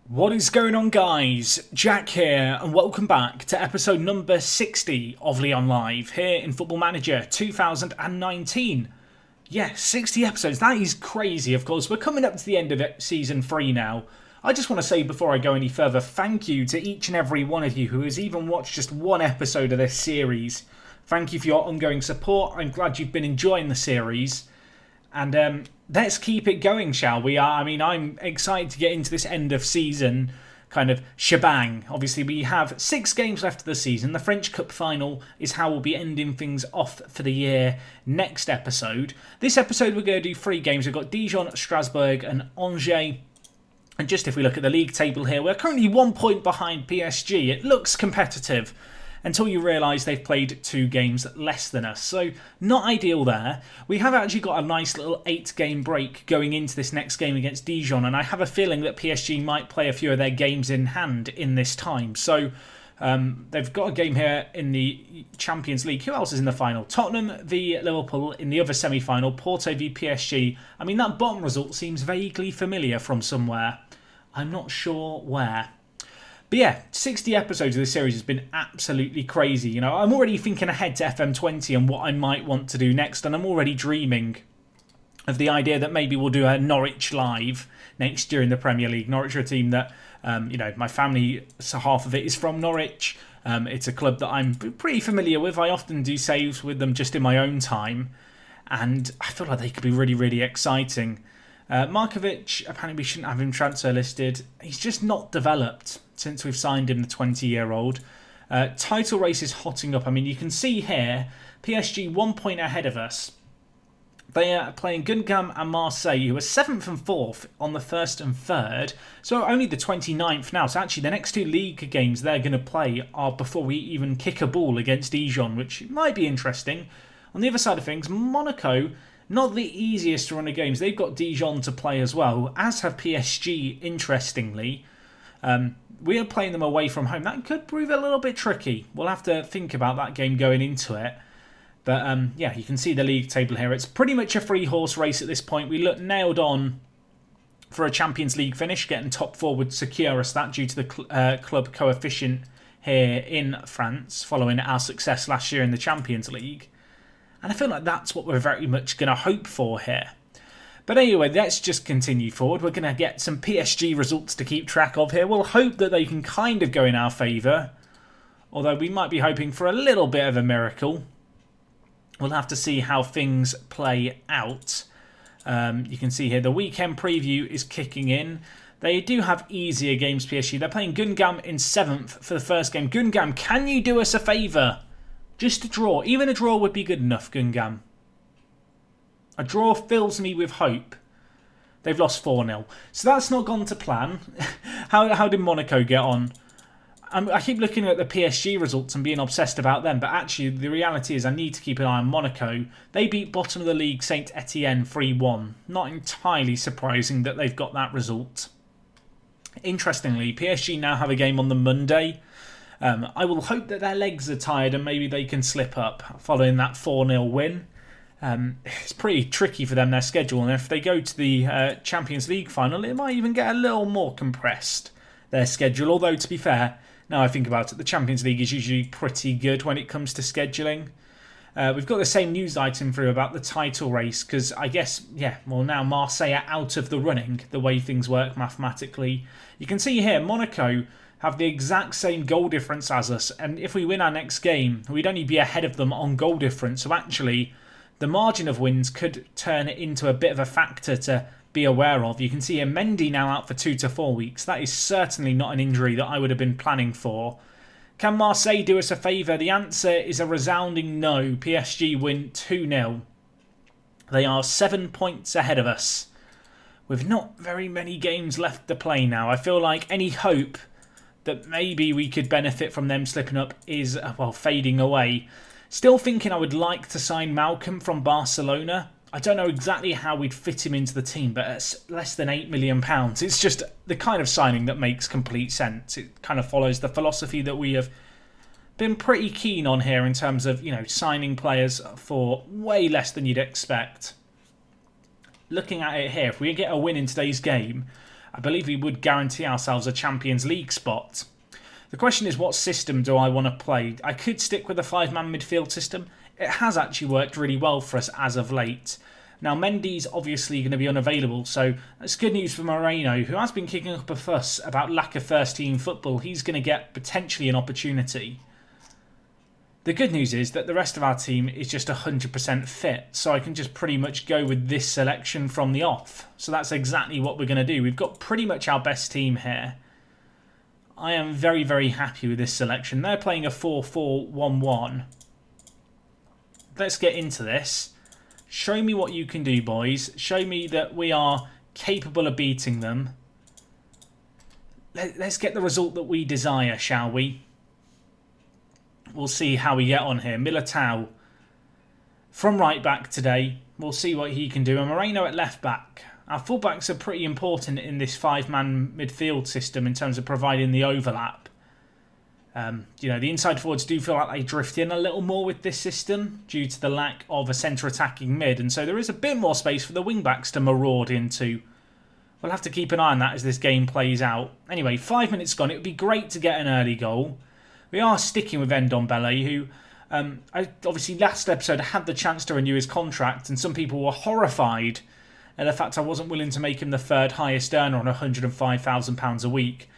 What is going on, guys? Jack here, and welcome back to episode number 60 of Lyon Live here in Football Manager 2019. Yeah, 60 episodes. That is crazy. Of course, we're coming up to the end of season 3 now. I just want to say before I go any further, thank you to each and every one of you who has even watched just one episode of this series. Thank you for your ongoing support. I'm glad you've been enjoying the series. And let's keep it going, shall we? I'm excited to get into this end of season kind of shebang. Obviously, we have 6 games left of the season. The French Cup final is how we'll be ending things off for the year next episode. This episode, we're going to do 3 games. We've got Dijon, Strasbourg and Angers. And just if we look at the league table here, we're currently 1 point behind PSG. It looks competitive until you realise they've played 2 games less than us. So not ideal there. We have actually got a nice little 8-game break going into this next game against Dijon, and I have a feeling that PSG might play a few of their games in hand in this time. So they've got a game here in the Champions League. Who else is in the final? Tottenham v Liverpool in the other semi-final. Porto v PSG. I mean, that bottom result seems vaguely familiar from somewhere. I'm not sure where. But yeah, 60 episodes of this series has been absolutely crazy. You know, I'm already thinking ahead to FM20 and what I might want to do next, and I'm already dreaming of the idea that maybe we'll do a Norwich live next year in the Premier League. Norwich are a team that, my family, so half of it is from Norwich. It's a club that I'm pretty familiar with. I often do saves with them just in my own time, and I feel like they could be really, really exciting. Markovic, apparently we shouldn't have him transfer listed. He's just not developed since we've signed him, the 20-year-old. Title race is hotting up. I mean, you can see here, PSG 1 point ahead of us. They are playing Guingamp and Marseille, who are 7th and 4th on the 1st and 3rd. So only the 29th now. So actually the next 2 league games they're going to play are before we even kick a ball against Dijon, which might be interesting. On the other side of things, Monaco, not the easiest to run of games. They've got Dijon to play as well, as have PSG, interestingly. We are playing them away from home. That could prove a little bit tricky. We'll have to think about that game going into it. But yeah, you can see the league table here. It's pretty much a 3-horse race at this point. We look nailed on for a Champions League finish. Getting top 4 would secure us that due to the club coefficient here in France, following our success last year in the Champions League. And I feel like that's what we're very much going to hope for here. But anyway, let's just continue forward. We're going to get some PSG results to keep track of here. We'll hope that they can kind of go in our favour. Although we might be hoping for a little bit of a miracle. We'll have to see how things play out. You can see here the weekend preview is kicking in. They do have easier games, PSG. They're playing Guingamp in 7th for the first game. Guingamp, can you do us a favour? Just a draw. Even a draw would be good enough, Guingamp. A draw fills me with hope. They've lost 4-0. So that's not gone to plan. How did Monaco get on? I keep looking at the PSG results and being obsessed about them, but actually the reality is I need to keep an eye on Monaco. They beat bottom of the league Saint Etienne 3-1. Not entirely surprising that they've got that result. Interestingly, PSG now have a game on the Monday. I will hope that their legs are tired and maybe they can slip up following that 4-0 win. It's pretty tricky for them, their schedule, and if they go to the Champions League final, it might even get a little more compressed, their schedule. Although, to be fair, now I think about it, the Champions League is usually pretty good when it comes to scheduling. We've got the same news item through about the title race, because I guess, now Marseille are out of the running, the way things work mathematically. You can see here, Monaco have the exact same goal difference as us, and if we win our next game, we'd only be ahead of them on goal difference. So actually, the margin of wins could turn it into a bit of a factor to be aware of. You can see here Mendy now out for 2 to 4 weeks. That is certainly not an injury that I would have been planning for. Can Marseille do us a favour? The answer is a resounding no. PSG win 2-0. They are 7 points ahead of us, with not very many games left to play now. I feel like any hope that maybe we could benefit from them slipping up is, fading away. Still thinking I would like to sign Malcolm from Barcelona. I don't know exactly how we'd fit him into the team, but at less than £8 million, it's just the kind of signing that makes complete sense. It kind of follows the philosophy that we have been pretty keen on here in terms of, signing players for way less than you'd expect. Looking at it here, if we get a win in today's game, I believe we would guarantee ourselves a Champions League spot. The question is, what system do I want to play? I could stick with a 5-man midfield system. It has actually worked really well for us as of late. Now, Mendy's obviously going to be unavailable, so that's good news for Moreno, who has been kicking up a fuss about lack of first-team football. He's going to get potentially an opportunity. The good news is that the rest of our team is just 100% fit, so I can just pretty much go with this selection from the off. So that's exactly what we're going to do. We've got pretty much our best team here. I am very, very happy with this selection. They're playing a 4-4-1-1. Let's get into this. Show me what you can do, boys. Show me that we are capable of beating them. Let's get the result that we desire, shall we? We'll see how we get on here. Militao from right back today. We'll see what he can do. And Moreno at left back. Our fullbacks are pretty important in this 5-man midfield system in terms of providing the overlap. The inside forwards do feel like they drift in a little more with this system due to the lack of a centre attacking mid. And so there is a bit more space for the wing-backs to maraud into. We'll have to keep an eye on that as this game plays out. Anyway, 5 minutes gone. It would be great to get an early goal. We are sticking with Ndombele, who obviously last episode had the chance to renew his contract, and some people were horrified at the fact I wasn't willing to make him the third highest earner on £105,000 a week.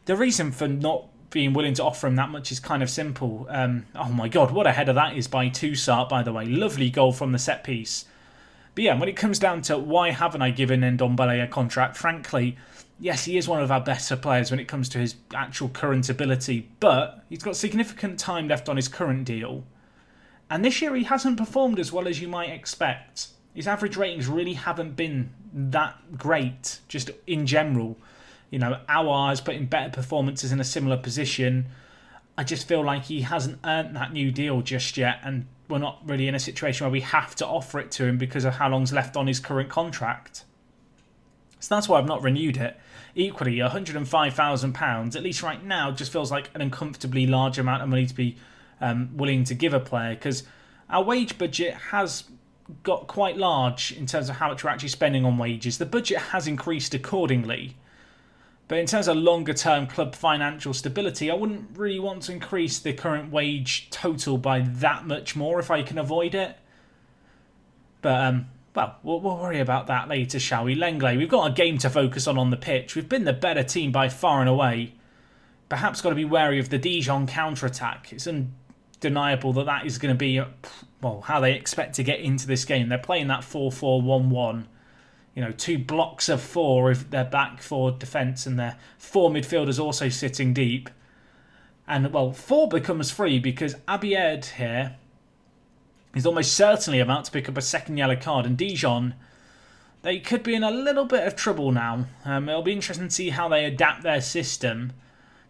The reason for not being willing to offer him that much is kind of simple. Oh my god, what a header that is by Toussaint, by the way. Lovely goal from the set piece. But yeah, when it comes down to why haven't I given Ndombele a contract, frankly, yes, he is one of our better players when it comes to his actual current ability, but he's got significant time left on his current deal. And this year he hasn't performed as well as you might expect. His average ratings really haven't been that great, just in general. Aouar has put in better performances in a similar position. I just feel like he hasn't earned that new deal just yet, and we're not really in a situation where we have to offer it to him because of how long's left on his current contract. So that's why I've not renewed it. Equally, £105,000, at least right now, just feels like an uncomfortably large amount of money to be willing to give a player, because our wage budget has got quite large in terms of how much we're actually spending on wages. The budget has increased accordingly. But in terms of longer-term club financial stability, I wouldn't really want to increase the current wage total by that much more if I can avoid it. But, well, we'll worry about that later, shall we? Lenglet, we've got a game to focus on the pitch. We've been the better team by far and away. Perhaps got to be wary of the Dijon counter-attack. It's undeniable that is going to be, how they expect to get into this game. They're playing that 4-4-1-1. 2 blocks of 4 if they're back for defence, and their 4 midfielders also sitting deep. And, 4 becomes 3 because Abied here is almost certainly about to pick up a second yellow card. And Dijon, they could be in a little bit of trouble now. It'll be interesting to see how they adapt their system.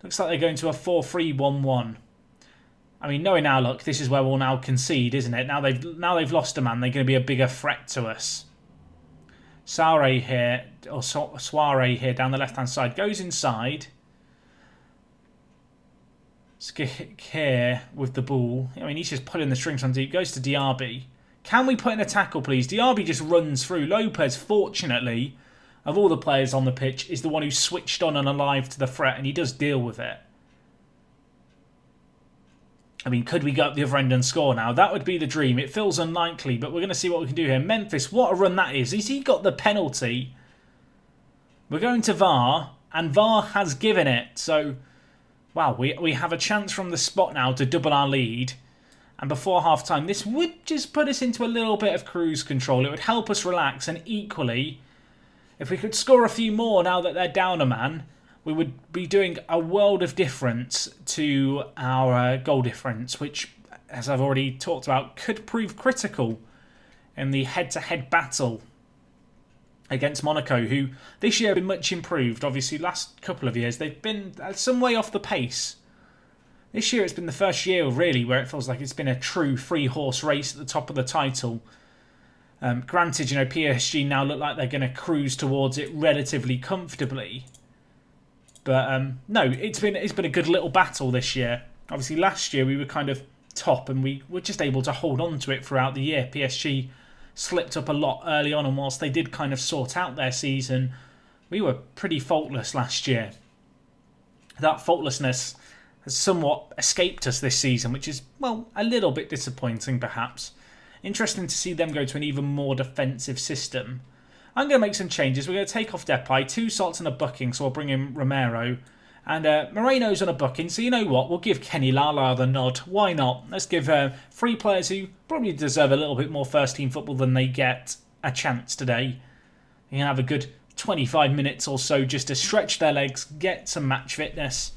Looks like they're going to a 4-3-1-1. I mean, knowing our luck, this is where we'll now concede, isn't it? Now they've lost a man, they're going to be a bigger threat to us. Soiree here down the left-hand side goes inside. Skick here with the ball. I mean, he's just pulling the strings on deep. Goes to Diaby. Can we put in a tackle, please? Diaby just runs through. Lopez, fortunately, of all the players on the pitch, is the one who switched on and alive to the threat, and he does deal with it. I mean, could we go up the other end and score now? That would be the dream. It feels unlikely, but we're going to see what we can do here. Memphis, what a run that is. Has he got the penalty? We're going to VAR, and VAR has given it. So, wow, we have a chance from the spot now to double our lead. And before half-time, this would just put us into a little bit of cruise control. It would help us relax, and equally, if we could score a few more now that they're down a man, we would be doing a world of difference to our goal difference, which, as I've already talked about, could prove critical in the head-to-head battle against Monaco, who this year have been much improved. Obviously, last couple of years, they've been some way off the pace. This year, it's been the first year, really, where it feels like it's been a true three-horse race at the top of the title. Granted, PSG now look like they're going to cruise towards it relatively comfortably. But no, it's been a good little battle this year. Obviously, last year we were kind of top, and we were just able to hold on to it throughout the year. PSG slipped up a lot early on, and whilst they did kind of sort out their season, We were pretty faultless last year. That faultlessness has somewhat escaped us this season, which is, well, a little bit disappointing perhaps. Interesting to see them go to an even more defensive system. I'm going to make some changes. We're going to take off Depay, 2 salts and a booking, so I'll bring in Romero. And Moreno's on a booking, so you know what? We'll give Kenny Lala the nod. Why not? Let's give 3 players who probably deserve a little bit more first-team football than they get a chance today. You can have a good 25 minutes or so just to stretch their legs, get some match fitness.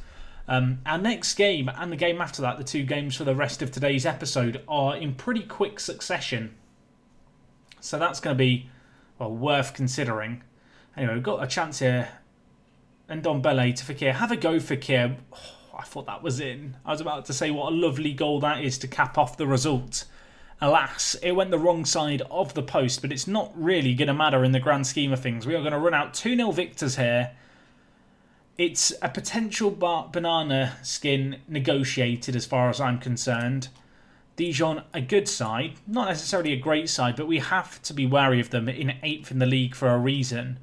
Our next game and the game after that, the 2 games for the rest of today's episode, are in pretty quick succession. So that's going to be, well, worth considering. Anyway, we've got a chance here. And Ndombele to Fekir. Have a go, Fekir. Oh, I thought that was in. I was about to say what a lovely goal that is to cap off the result. Alas, it went the wrong side of the post, but it's not really going to matter in the grand scheme of things. We are going to run out 2-0 victors here. It's a potential banana skin negotiated as far as I'm concerned. Dijon, a good side. Not necessarily a great side, but we have to be wary of them in 8th in the league for a reason.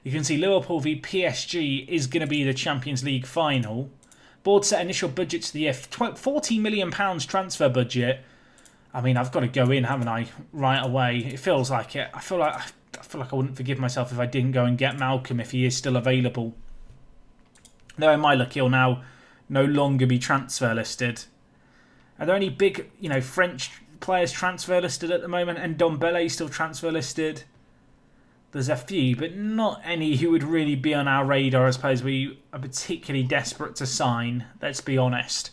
You can see Liverpool v PSG is going to be the Champions League final. Board set initial budget to the year, £40 million transfer budget. I mean, I've got to go in, haven't I, right away. It feels like it. I feel like I wouldn't forgive myself if I didn't go and get Malcolm if he is still available. Though in my luck, he'll now no longer be transfer listed. Are there any big, French players transfer listed at the moment? And Ndombele still transfer listed? There's a few, but not any who would really be on our radar. I suppose we are particularly desperate to sign, let's be honest.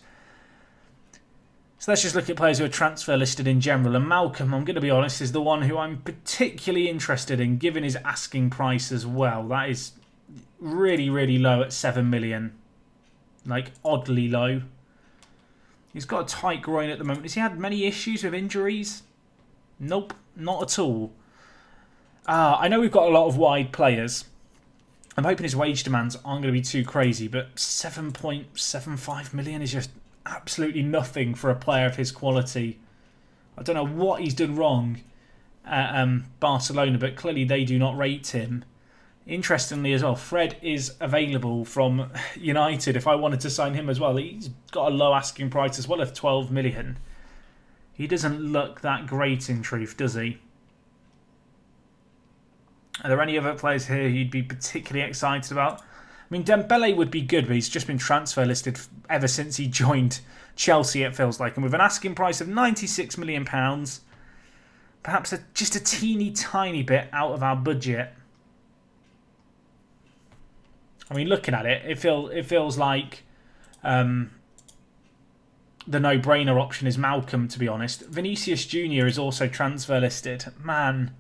So let's just look at players who are transfer listed in general. And Malcolm, I'm going to be honest, is the one who I'm particularly interested in, given his asking price as well. That is really, really low at 7 million. Like, oddly low. He's got a tight groin at the moment. Has he had many issues with injuries? Nope, not at all. I know we've got a lot of wide players. I'm hoping his wage demands aren't going to be too crazy, but 7.75 million is just absolutely nothing for a player of his quality. I don't know what he's done wrong at Barcelona, but clearly they do not rate him. Interestingly as well, Fred is available from United if I wanted to sign him as well. He's got a low asking price as well of 12 million. He doesn't look that great in truth, does he? Are there any other players here you'd be particularly excited about? I mean, Dembele would be good, but he's just been transfer listed ever since he joined Chelsea, it feels like. And with an asking price of £96 million, perhaps just a teeny tiny bit out of our budget. I mean, looking at it, it feels like the no-brainer option is Malcolm, to be honest. Vinicius Jr. is also transfer listed. Man.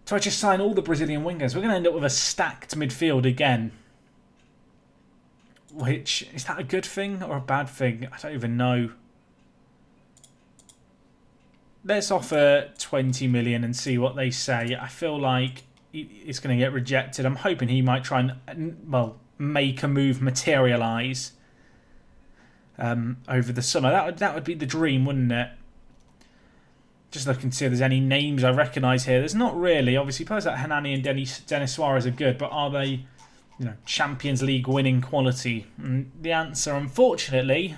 So I just sign all the Brazilian wingers. We're going to end up with a stacked midfield again. Which, is that a good thing or a bad thing? I don't even know. Let's offer 20 million and see what they say. I feel like it's going to get rejected. I'm hoping he might try and, well, make a move materialise over the summer. That would be the dream, wouldn't it? Just looking to see if there's any names I recognise here. There's not really. Obviously, players like Hanani and Denis Suarez are good, but are they, Champions League winning quality? And the answer, unfortunately,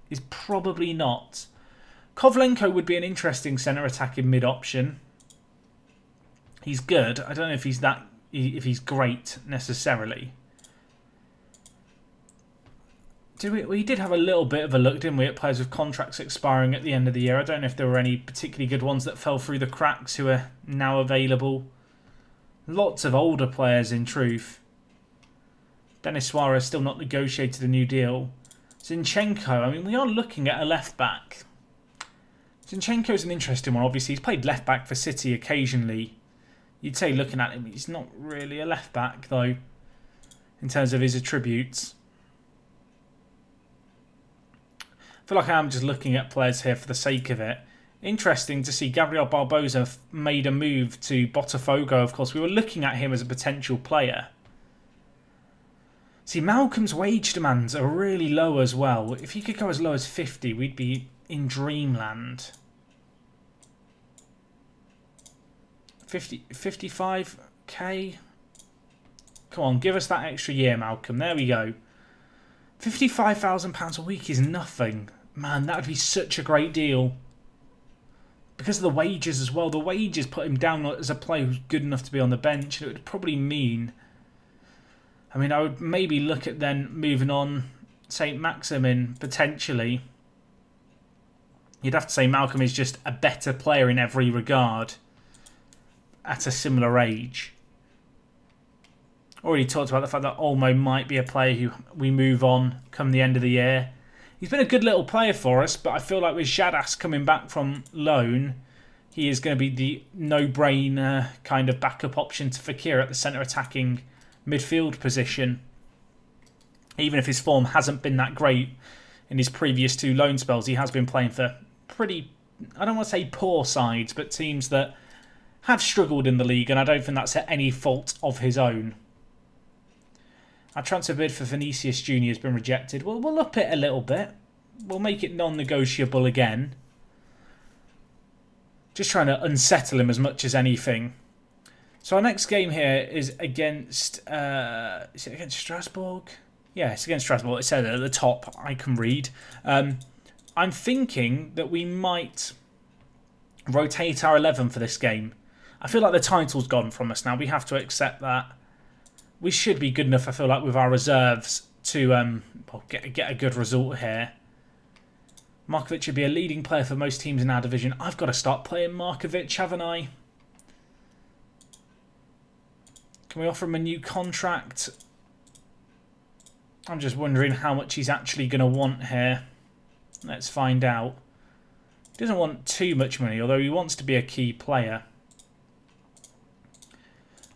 is probably not. Kovlenko would be an interesting centre attacking mid option. He's good. I don't know if he's great necessarily. We did have a little bit of a look, didn't we, at players with contracts expiring at the end of the year. I don't know if there were any particularly good ones that fell through the cracks who are now available. Lots of older players, in truth. Denis Suarez still not negotiated a new deal. Zinchenko, I mean, we are looking at a left-back. Zinchenko's an interesting one, obviously. He's played left-back for City occasionally. You'd say, looking at him, he's not really a left-back, though, in terms of his attributes. I feel like I'm just looking at players here for the sake of it. Interesting to see Gabriel Barbosa made a move to Botafogo. Of course, we were looking at him as a potential player. See, Malcolm's wage demands are really low as well. If he could go as low as 50, we'd be in dreamland. 55k? Come on, give us that extra year, Malcolm. There we go. £55,000 a week is nothing. Man, that would be such a great deal. Because of the wages as well. The wages put him down as a player who's good enough to be on the bench. And it would probably mean... I mean, I would maybe look at then moving on St. Maximin, potentially. You'd have to say Malcolm is just a better player in every regard at a similar age. Already talked about the fact that Olmo might be a player who we move on come the end of the year. He's been a good little player for us, but I feel like with Addift coming back from loan, he is going to be the no-brainer kind of backup option to Fekir at the centre attacking midfield position. Even if his form hasn't been that great in his previous 2 loan spells, he has been playing for pretty, I don't want to say poor sides, but teams that have struggled in the league, and I don't think that's at any fault of his own. Our transfer bid for Vinicius Jr. has been rejected. We'll up it a little bit. We'll make it non-negotiable again. Just trying to unsettle him as much as anything. So our next game here is against... is it against Strasbourg? Yeah, it's against Strasbourg. It said at the top. I can read. I'm thinking that we might rotate our 11 for this game. I feel like the title's gone from us now. We have to accept that. We should be good enough, I feel like, with our reserves to well, get a good result here. Markovic should be a leading player for most teams in our division. I've got to start playing Markovic, haven't I? Can we offer him a new contract? I'm just wondering how much he's actually going to want here. Let's find out. He doesn't want too much money, although he wants to be a key player.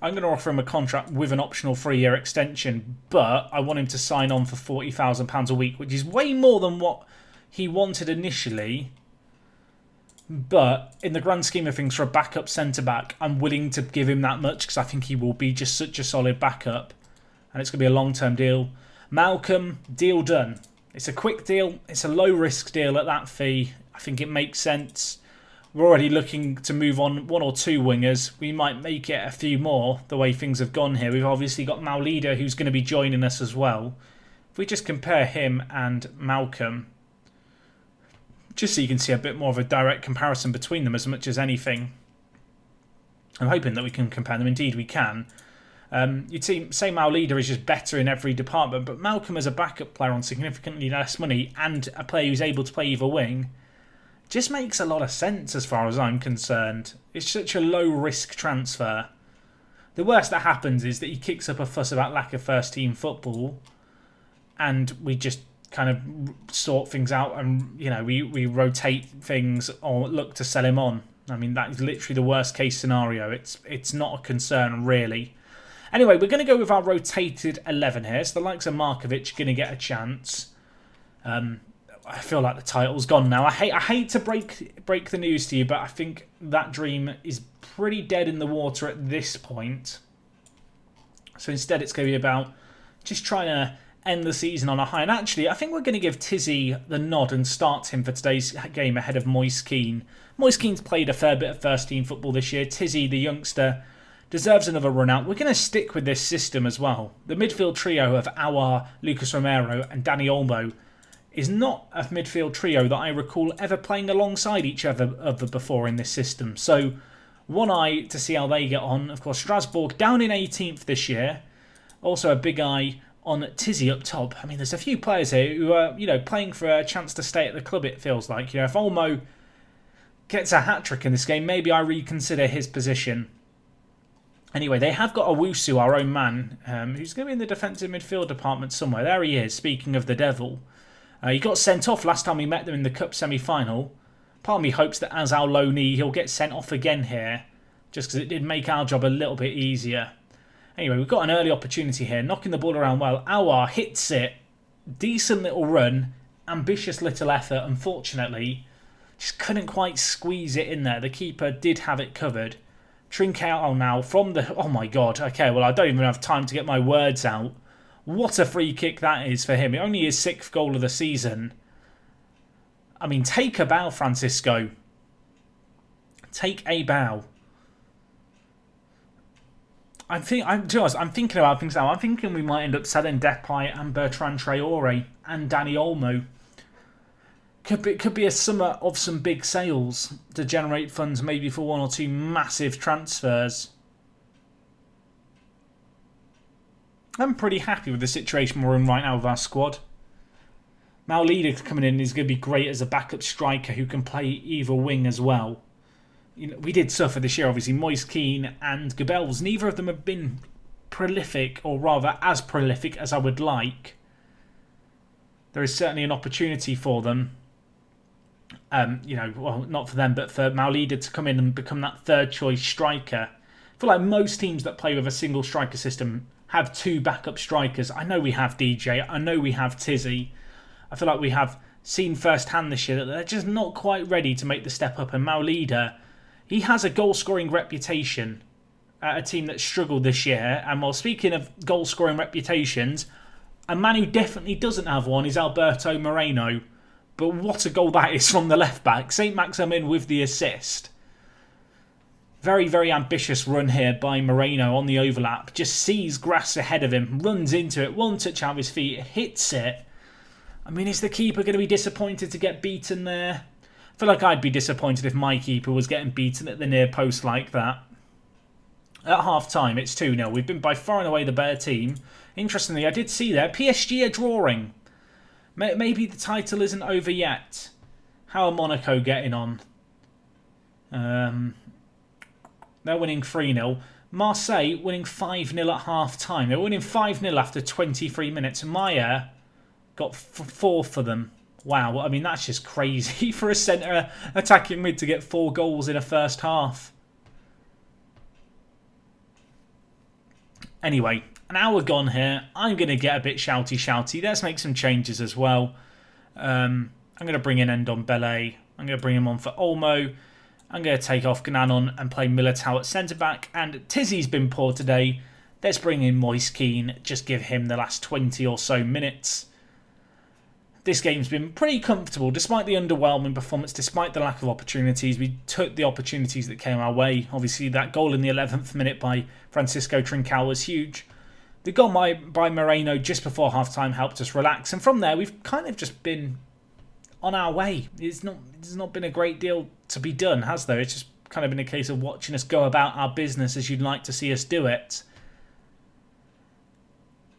I'm going to offer him a contract with an optional 3-year extension, but I want him to sign on for £40,000 a week, which is way more than what he wanted initially. But in the grand scheme of things, for a backup centre-back, I'm willing to give him that much because I think he will be just such a solid backup. And it's going to be a long-term deal. Malcolm, deal done. It's a quick deal. It's a low-risk deal at that fee. I think it makes sense. We're already looking to move on 1 or 2 wingers. We might make it a few more the way things have gone here. We've obviously got Maulida who's going to be joining us as well. If we just compare him and Malcolm, just so you can see a bit more of a direct comparison between them as much as anything. I'm hoping that we can compare them. Indeed we can. You'd say Maulida is just better in every department, but Malcolm as a backup player on significantly less money and a player who's able to play either wing just makes a lot of sense as far as I'm concerned. It's such a low-risk transfer. The worst that happens is that he kicks up a fuss about lack of first-team football and we just kind of sort things out and, you know, we rotate things or look to sell him on. I mean, that is literally the worst-case scenario. It's not a concern, really. Anyway, we're going to go with our rotated 11 here. So the likes of Markovic are going to get a chance. I feel like the title's gone now. I hate to break the news to you, but I think that dream is pretty dead in the water at this point. So instead it's going to be about just trying to end the season on a high. And actually, I think we're going to give Tizzy the nod and start him for today's game ahead of Moise Keane. Moise Keane's played a fair bit of first-team football this year. Tizzy, the youngster, deserves another run out. We're going to stick with this system as well. The midfield trio of Aouar, Lucas Romero and Danny Olmo is not a midfield trio that I recall ever playing alongside each other before in this system. So one eye to see how they get on. Of course, Strasbourg down in 18th this year. Also a big eye on Tizzy up top. I mean, there's a few players here who are, you know, playing for a chance to stay at the club, it feels like. You know, if Olmo gets a hat-trick in this game, maybe I reconsider his position. Anyway, they have got Owusu, our own man, who's going to be in the defensive midfield department somewhere. There he is, speaking of the devil. He got sent off last time we met them in the Cup semi-final. Part of me hopes that as our loanee, he'll get sent off again here, just because it did make our job a little bit easier. Anyway, we've got an early opportunity here, knocking the ball around well. Aouar hits it. Decent little run. Ambitious little effort, unfortunately. Just couldn't quite squeeze it in there. The keeper did have it covered. Trincao now from the... Oh my god. Okay, well, I don't even have time to get my words out. What a free kick that is for him. It only his 6th goal of the season. I mean, take a bow, Francisco. Take a bow. To be honest, I'm thinking about things now. I'm thinking we might end up selling Depay and Bertrand Traore and Danny Olmo. Could be a summer of some big sales to generate funds, maybe for one or two massive transfers. I'm pretty happy with the situation we're in right now with our squad. Maulida coming in is going to be great as a backup striker who can play either wing as well. You know, we did suffer this year, obviously. Moise Kean and Gabels. Neither of them have been prolific, or rather as prolific as I would like. There is certainly an opportunity for them. Well, not for them, but for Maulida to come in and become that third choice striker. I feel like most teams that play with a single striker system have two backup strikers. I know we have DJ. I know we have Tizzy. I feel like we have seen firsthand this year that they're just not quite ready to make the step up. And Maulida, he has a goal-scoring reputation at a team that struggled this year. And while speaking of goal-scoring reputations, a man who definitely doesn't have one is Alberto Moreno. But what a goal that is from the left-back. St. Maximin with the assist. Very, very ambitious run here by Moreno on the overlap. Just sees grass ahead of him, runs into it, one touch out of his feet, hits it. I mean, is the keeper going to be disappointed to get beaten there? I feel like I'd be disappointed if my keeper was getting beaten at the near post like that. At half-time, it's 2-0. We've been by far and away the better team. Interestingly, I did see there, PSG are drawing. Maybe the title isn't over yet. How are Monaco getting on? They're winning 3-0. Marseille winning 5-0 at half-time. They're winning 5-0 after 23 minutes. Maya got 4 for them. Wow, I mean, that's just crazy for a centre attacking mid to get 4 goals in a first half. Anyway, an hour gone here. I'm going to get a bit shouty. Let's make some changes as well. I'm going to bring in Ndombele. I'm going to bring him on for Olmo. I'm going to take off Gananon and play Militao at centre-back. And Tizzy's been poor today. Let's bring in Moise Kean. Just give him the last 20 or so minutes. This game's been pretty comfortable, despite the underwhelming performance, despite the lack of opportunities. We took the opportunities that came our way. Obviously, that goal in the 11th minute by Francisco Trincao was huge. The goal by Moreno just before half-time helped us relax. And from there, we've kind of just been on our way. There's not been a great deal to be done, has there? It's just kind of been a case of watching us go about our business as you'd like to see us do it.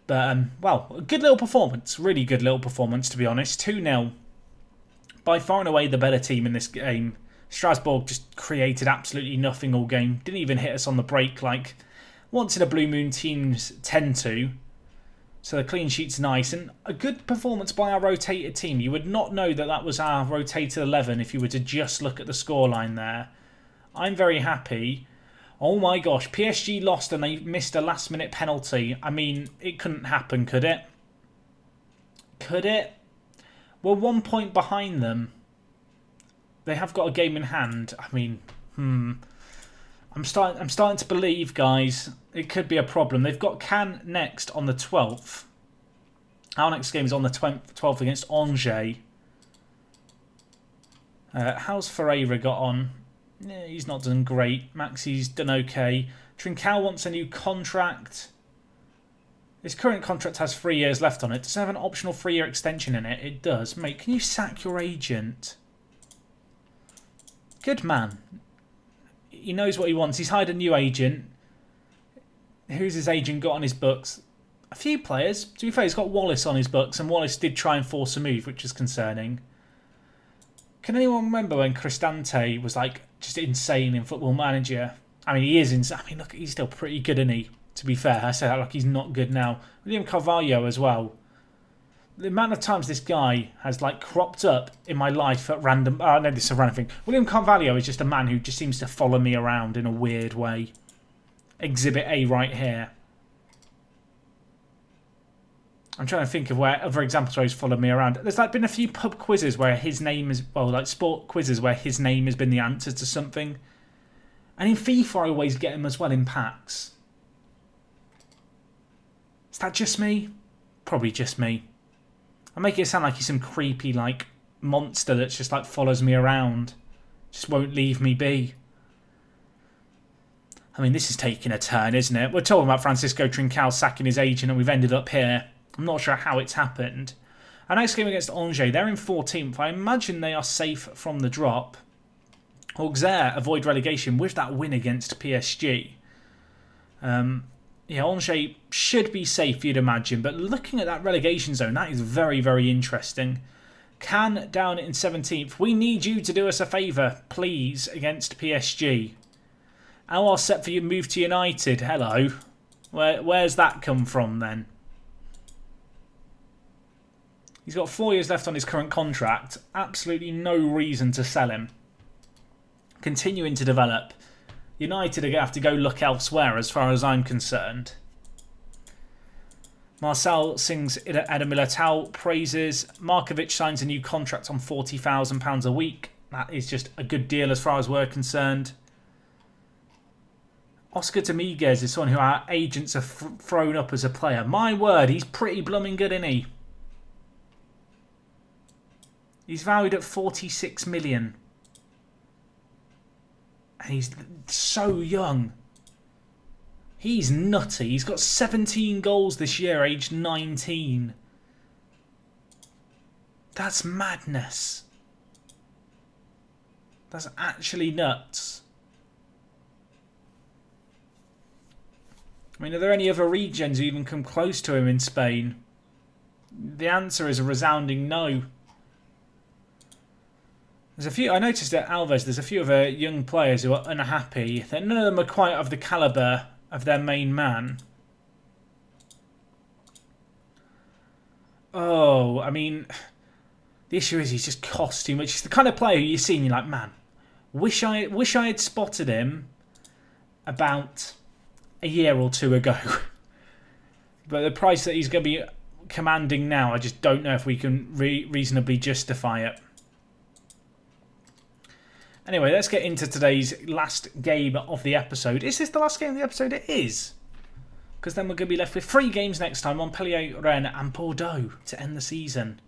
But, well, a good little performance. Really good little performance, to be honest. 2-0. By far and away the better team in this game. Strasbourg just created absolutely nothing all game. Didn't even hit us on the break like once in a blue moon teams tend to. So the clean sheet's nice. And a good performance by our rotated team. You would not know that that was our rotated 11 if you were to just look at the scoreline there. I'm very happy. Oh my gosh, PSG lost and they missed a last-minute penalty. I mean, it couldn't happen, could it? Could it? We're 1 point behind them. They have got a game in hand. I mean, I'm starting to believe, guys, it could be a problem. They've got Cannes next on the 12th. Our next game is on the 12th against Angers. How's Ferreira got on? Yeah, he's not done great. Maxi's done okay. Trincao wants a new contract. His current contract has 3 years left on it. Does it have an optional 3-year extension in it? It does. Mate, can you sack your agent? Good man. He knows what he wants. He's hired a new agent. Who's his agent got on his books? A few players. To be fair, he's got Wallace on his books, and Wallace did try and force a move, which is concerning. Can anyone remember when Cristante was like just insane in Football Manager? I mean, he is insane. I mean, look, he's still pretty good, isn't he? To be fair, I say that like he's not good now. William Carvalho as well. The amount of times this guy has like cropped up in my life at random... Oh, no, this is a random thing. William Carvalho is just a man who just seems to follow me around in a weird way. Exhibit A right here. I'm trying to think of where other examples where he's followed me around. There's like been a few pub quizzes where his name is... Well, like sport quizzes where his name has been the answer to something. And in FIFA, I always get him as well in packs. Is that just me? Probably just me. I make it sound like he's some creepy, like, monster that just, like, follows me around. Just won't leave me be. I mean, this is taking a turn, isn't it? We're talking about Francisco Trincao sacking his agent and we've ended up here. I'm not sure how it's happened. Our next game against Angers, they're in 14th. I imagine they are safe from the drop. Auxerre avoid relegation with that win against PSG. Yeah, Angers should be safe, you'd imagine. But looking at that relegation zone, that is very, very interesting. Cannes down in 17th. We need you to do us a favour, please, against PSG. Our set for you move to United. Hello. Where's that come from then? He's got 4 years left on his current contract. Absolutely no reason to sell him. Continuing to develop. United are going to have to go look elsewhere as far as I'm concerned. Marcel sings Eder Militao praises. Markovic signs a new contract on £40,000 a week. That is just a good deal as far as we're concerned. Oscar Dominguez is someone who our agents have thrown up as a player. My word, he's pretty blooming good, isn't he? He's valued at 46 million. And he's so young. He's nutty. He's got 17 goals this year, aged 19. That's madness. That's actually nuts. I mean, are there any other regions who even come close to him in Spain? The answer is a resounding no. There's a few. I noticed at Alves, there's a few other young players who are unhappy. That none of them are quite of the calibre of their main man. Oh, I mean, the issue is he's just cost too much. He's the kind of player you see and you're like, man, wish I had spotted him about a year or two ago. But the price that he's going to be commanding now, I just don't know if we can reasonably justify it. Anyway, let's get into today's last game of the episode. Is this the last game of the episode? It is. Because then we're going to be left with 3 games next time. Montpellier, Rennes and Bordeaux to end the season.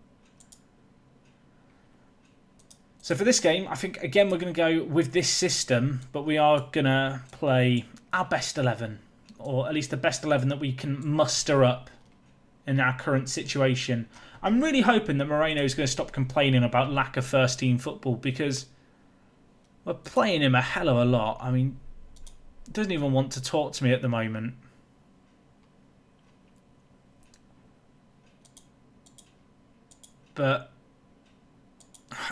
So for this game, I think, again, we're going to go with this system. But we are going to play our best 11. Or at least the best 11 that we can muster up in our current situation. I'm really hoping that Moreno is going to stop complaining about lack of first team football. Because we're playing him a hell of a lot. I mean, he doesn't even want to talk to me at the moment. But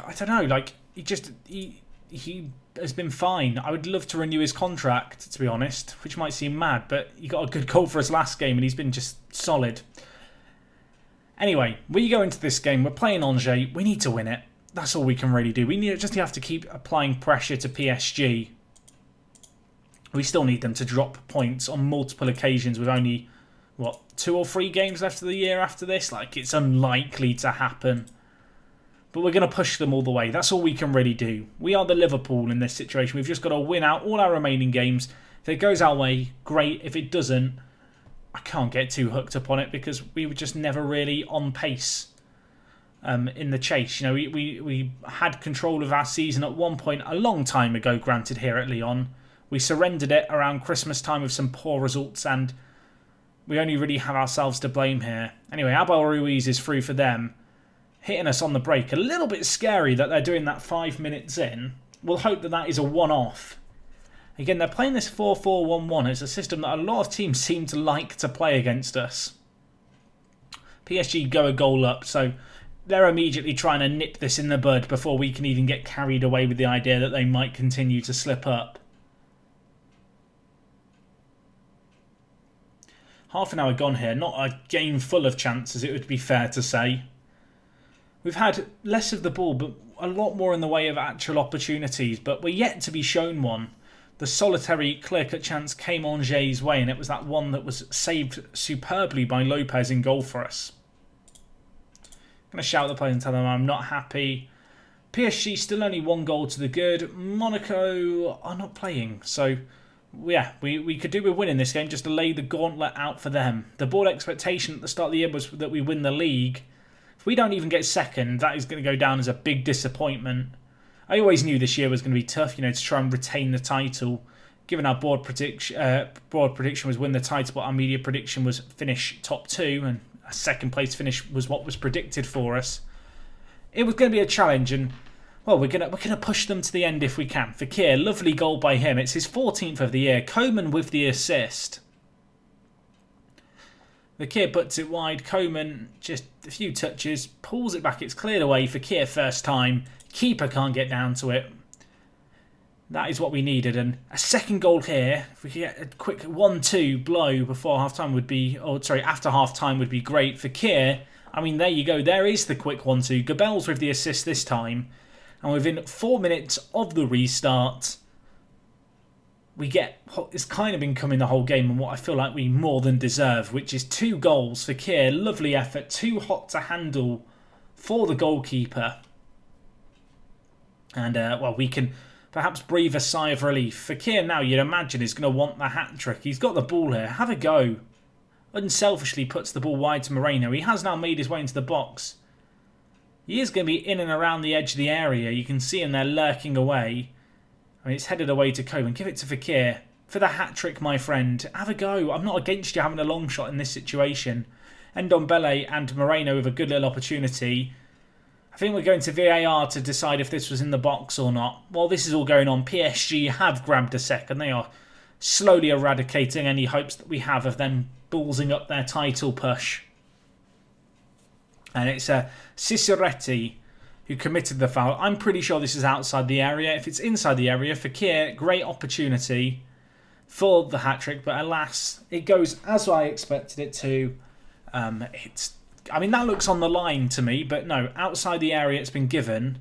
I don't know, like he has been fine. I would love to renew his contract, to be honest, which might seem mad, but he got a good goal for his last game and he's been just solid. Anyway, we go into this game, we're playing Angers, we need to win it. That's all we can really do. We just have to keep applying pressure to PSG. We still need them to drop points on multiple occasions with only, what, 2 or 3 games left of the year after this? Like, it's unlikely to happen. But we're going to push them all the way. That's all we can really do. We are the Liverpool in this situation. We've just got to win out all our remaining games. If it goes our way, great. If it doesn't, I can't get too hooked up on it because we were just never really on pace. In the chase, you know, we had control of our season at one point a long time ago, granted, here at Lyon. We surrendered it around Christmas time with some poor results and we only really have ourselves to blame here. Anyway, Abel Ruiz is through for them, hitting us on the break. A little bit scary that they're doing that 5 minutes in. We'll hope that that is a one-off. Again, they're playing this 4-4-1-1. It's a system that a lot of teams seem to like to play against us. PSG go a goal up, so they're immediately trying to nip this in the bud before we can even get carried away with the idea that they might continue to slip up. Half an hour gone here. Not a game full of chances, it would be fair to say. We've had less of the ball, but a lot more in the way of actual opportunities. But we're yet to be shown one. The solitary clear-cut chance came Angers' way, and it was that one that was saved superbly by Lopez in goal for us. I'm going to shout at the players and tell them I'm not happy. PSG still only 1 goal to the good. Monaco are not playing. So, yeah, we could do with winning this game just to lay the gauntlet out for them. The board expectation at the start of the year was that we win the league. If we don't even get second, that is going to go down as a big disappointment. I always knew this year was going to be tough, you know, to try and retain the title. given our broad prediction was win the title, but our media prediction was finish top 2, and a second place finish was what was predicted for us. It was going to be a challenge, and well, we're gonna push them to the end if we can. Fekir, lovely goal by him. It's his 14th of the year. Coman with the assist. Fekir puts it wide. Coman, just a few touches, pulls it back. It's cleared away. Fekir first time. Keeper can't get down to it. That is what we needed. And a second goal here. If we could get a quick 1-2 blow before half-time would be... Oh, sorry, after half-time would be great. Fekir, I mean, there you go. There is the quick 1-2. Gabel's with the assist this time. And within 4 minutes of the restart, we get what has kind of been coming the whole game and what I feel like we more than deserve, which is 2 goals. Fekir, lovely effort, too hot to handle for the goalkeeper. And, well, we can perhaps breathe a sigh of relief. Fekir now, you'd imagine, is going to want the hat-trick. He's got the ball here. Have a go. Unselfishly puts the ball wide to Moreno. He has now made his way into the box. He is going to be in and around the edge of the area. You can see him there lurking away. I mean, it's headed away to Coman. Give it to Fekir for the hat-trick, my friend. Have a go. I'm not against you having a long shot in this situation. Ndombele and Moreno with a good little opportunity. I think we're going to VAR to decide if this was in the box or not. While this is all going on, PSG have grabbed a second. They are slowly eradicating any hopes that we have of them ballsing up their title push. And it's Ciceretti who committed the foul. I'm pretty sure this is outside the area. If it's inside the area, Fekir, great opportunity for the hat-trick. But alas, it goes as I expected it to. I mean, that looks on the line to me. But no, outside the area it's been given.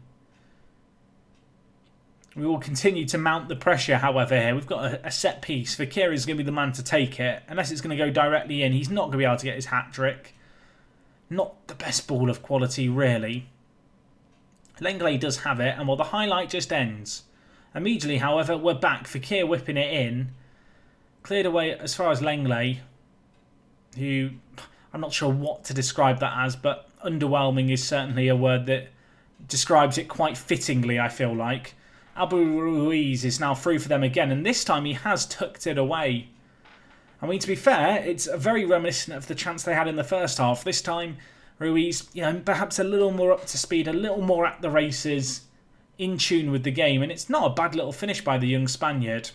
We will continue to mount the pressure, however, here. We've got a set piece. Fekir is going to be the man to take it. Unless it's going to go directly in. He's not going to be able to get his hat-trick. Not the best ball of quality, really. Lenglet does have it, and well, the highlight just ends. Immediately, however, we're back. Fekir whipping it in. Cleared away as far as Lenglet, who I'm not sure what to describe that as, but underwhelming is certainly a word that describes it quite fittingly, I feel like. Abu Ruiz is now through for them again, and this time he has tucked it away. I mean, to be fair, it's very reminiscent of the chance they had in the first half. This time, Ruiz, you know, perhaps a little more up to speed, a little more at the races, in tune with the game. And it's not a bad little finish by the young Spaniard.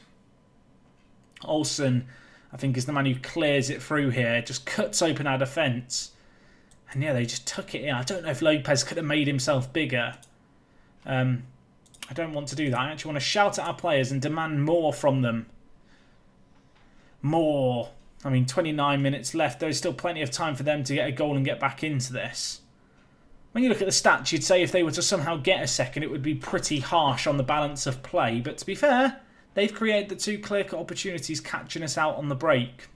Olsen, I think, is the man who clears it through here. Just cuts open our defence. And yeah, they just took it in. I don't know if Lopez could have made himself bigger. I don't want to do that. I actually want to shout at our players and demand more from them. More. I mean, 29 minutes left. There's still plenty of time for them to get a goal and get back into this. When you look at the stats, you'd say if they were to somehow get a second, it would be pretty harsh on the balance of play. But to be fair, they've created the 2 clear-cut opportunities catching us out on the break.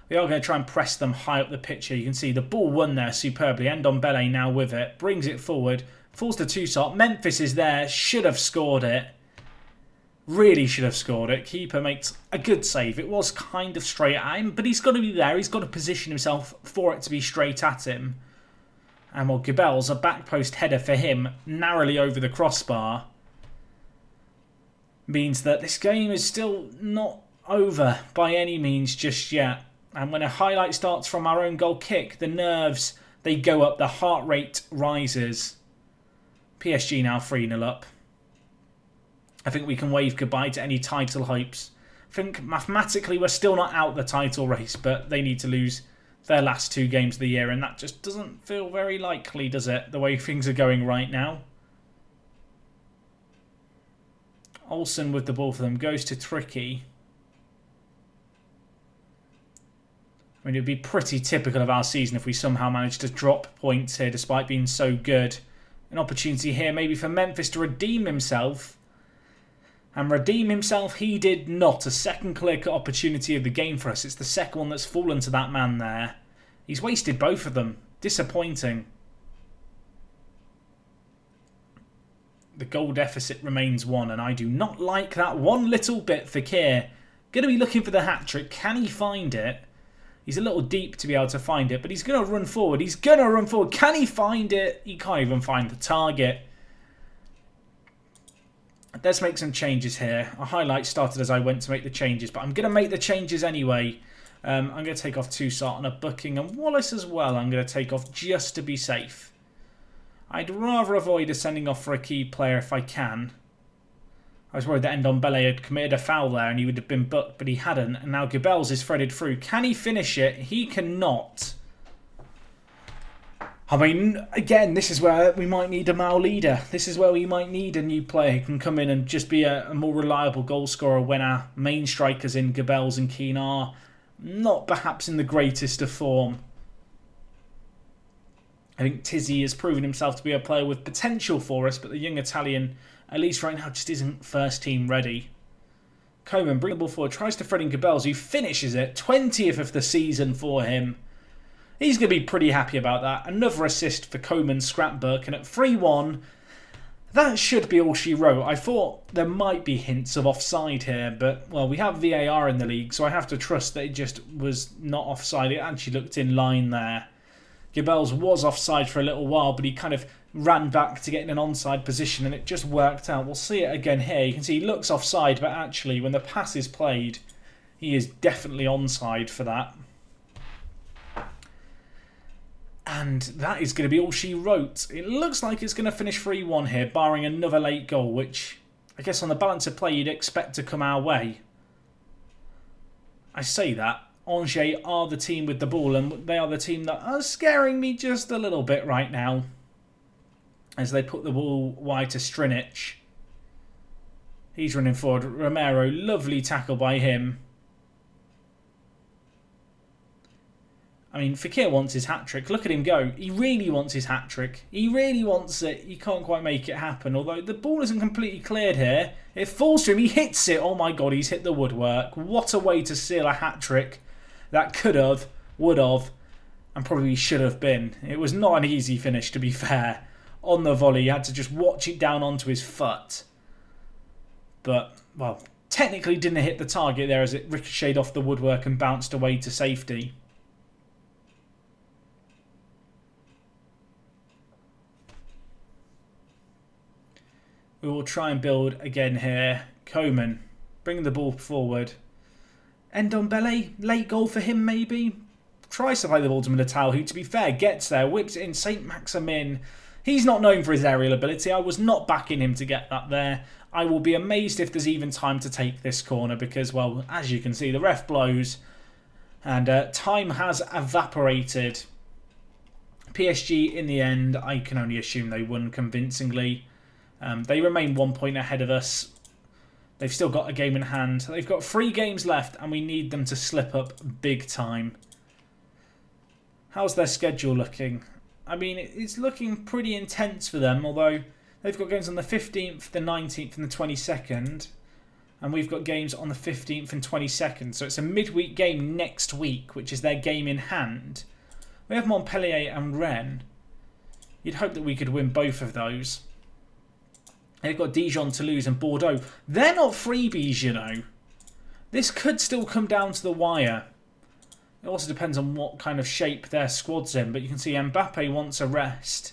We are going to try and press them high up the pitch here. You can see the ball won there superbly. Ndombele now with it. Brings it forward. Falls to Toussaint. Memphis is there. Should have scored it. Really should have scored it. Keeper makes a good save. It was kind of straight at him, but he's got to be there. He's got to position himself for it to be straight at him. And well, Gabel's a back post header for him, narrowly over the crossbar. Means that this game is still not over by any means just yet. And when a highlight starts from our own goal kick, the nerves, they go up, the heart rate rises. PSG now 3-0 up. I think we can wave goodbye to any title hopes. I think mathematically we're still not out the title race, but they need to lose their last 2 games of the year, and that just doesn't feel very likely, does it, the way things are going right now. Olsen with the ball for them, goes to Tricky. I mean, it would be pretty typical of our season if we somehow managed to drop points here despite being so good. An opportunity here maybe for Memphis to redeem himself. And redeem himself he did not. A second clear-cut opportunity of the game for us. It's the second one that's fallen to that man there. He's wasted both of them. Disappointing. The goal deficit remains 1, and I do not like that one little bit. Fekir going to be looking for the hat-trick. Can he find it? He's a little deep to be able to find it, but he's going to run forward. He's going to run forward. Can he find it? He can't even find the target. let's make some changes here. A highlight started as I went to make the changes, but I'm going to make the changes anyway. I'm going to take off Toussaint and a Booking, and Wallace as well I'm going to take off just to be safe. I'd rather avoid a sending off for a key player if I can. I was worried that Ndombele had committed a foul there and he would have been booked, but he hadn't. And now Gabels is threaded through. Can he finish it? He cannot. I mean, again, this is where we might need a male leader. This is where we might need a new player who can come in and just be a more reliable goal scorer when our main strikers in Gabels and Keane are not perhaps in the greatest of form. I think Tizzy has proven himself to be a player with potential for us, but the young Italian, at least right now, just isn't first team ready. Coman, bring the ball forward, tries to thread in Gabels, who finishes it. 20th of the season for him. He's going to be pretty happy about that. Another assist for Coman's scrapbook, and at 3-1, that should be all she wrote. I thought there might be hints of offside here, but, well, we have VAR in the league, so I have to trust that it just was not offside. It actually looked in line there. Gabels was offside for a little while, but he kind of ran back to get in an onside position, and it just worked out. We'll see it again here. You can see he looks offside, but actually, when the pass is played, he is definitely onside for that. And that is going to be all she wrote. It looks like it's going to finish 3-1 here, barring another late goal, which I guess on the balance of play you'd expect to come our way. I say that. Angers are the team with the ball, and they are the team that are scaring me just a little bit right now as they put the ball wide to Strinic. He's running forward. Romero, lovely tackle by him. I mean, Fekir wants his hat-trick. Look at him go. He really wants his hat-trick. He really wants it. He can't quite make it happen. Although the ball isn't completely cleared here. It falls to him. He hits it. Oh my God, he's hit the woodwork. What a way to seal a hat-trick. That could have, would have, and probably should have been. It was not an easy finish, to be fair. On the volley, he had to just watch it down onto his foot. But, well, technically didn't hit the target there as it ricocheted off the woodwork and bounced away to safety. We will try and build again here. Coman, bring the ball forward. Ndombele, late goal for him maybe. Tries to play the ball to Militao, who to be fair gets there, whips it in. Saint Maximin. He's not known for his aerial ability. I was not backing him to get that there. I will be amazed if there's even time to take this corner because, well, as you can see, the ref blows and time has evaporated. PSG in the end, I can only assume they won convincingly. They remain 1 point ahead of us. They've still got a game in hand. They've got 3 games left and we need them to slip up big time. How's their schedule looking? I mean, it's looking pretty intense for them, although they've got games on the 15th, the 19th and the 22nd. And we've got games on the 15th and 22nd. So it's a midweek game next week, which is their game in hand. We have Montpellier and Rennes. You'd hope that we could win both of those. They've got Dijon, Toulouse and Bordeaux. They're not freebies, you know. This could still come down to the wire. It also depends on what kind of shape their squad's in. But you can see Mbappe wants a rest.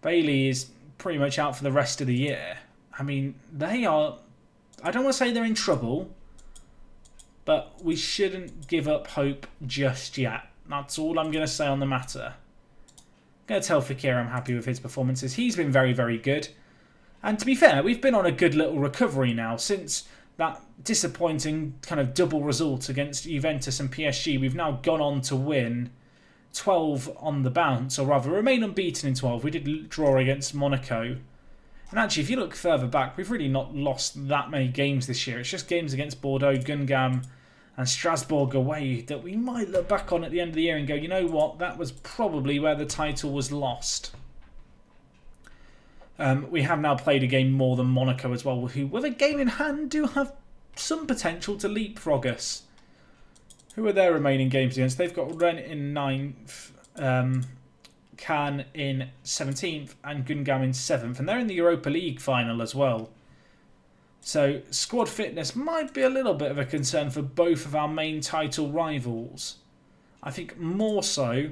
Bailey is pretty much out for the rest of the year. I mean, they are... I don't want to say they're in trouble. But we shouldn't give up hope just yet. That's all I'm going to say on the matter. I'm going to tell Fekir I'm happy with his performances. He's been very, very good. And to be fair, we've been on a good little recovery now since that disappointing kind of double result against Juventus and PSG. We've now gone on to win 12 on the bounce, or rather remain unbeaten in 12. We did draw against Monaco. And actually, if you look further back, we've really not lost that many games this year. It's just games against Bordeaux, Guingamp and Strasbourg away that we might look back on at the end of the year and go, you know what, that was probably where the title was lost. We have now played a game more than Monaco as well, who, with a game in hand, do have some potential to leapfrog us. Who are their remaining games against? They've got Rennes in 9th, Cannes in 17th, and Guingamp in 7th. And they're in the Europa League final as well. So, squad fitness might be a little bit of a concern for both of our main title rivals. I think more so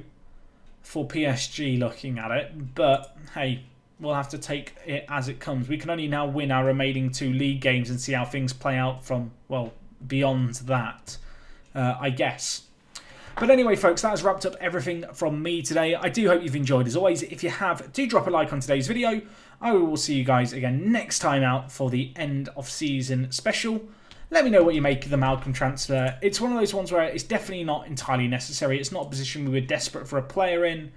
for PSG looking at it, but hey... we'll have to take it as it comes. We can only now win our remaining 2 league games and see how things play out from, well, beyond that, I guess. But anyway, folks, that has wrapped up everything from me today. I do hope you've enjoyed. As always, if you have, do drop a like on today's video. I will see you guys again next time out for the end of season special. Let me know what you make of the Malcolm transfer. It's one of those ones where it's definitely not entirely necessary. It's not a position we were desperate for a player in.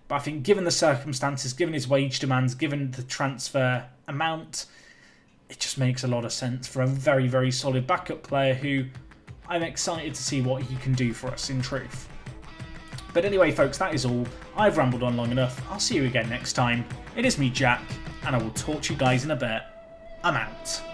But I think given the circumstances, given his wage demands, given the transfer amount, it just makes a lot of sense for a very, very solid backup player who I'm excited to see what he can do for us in truth. But anyway, folks, that is all. I've rambled on long enough. I'll see you again next time. It is me, Jack, and I will talk to you guys in a bit. I'm out.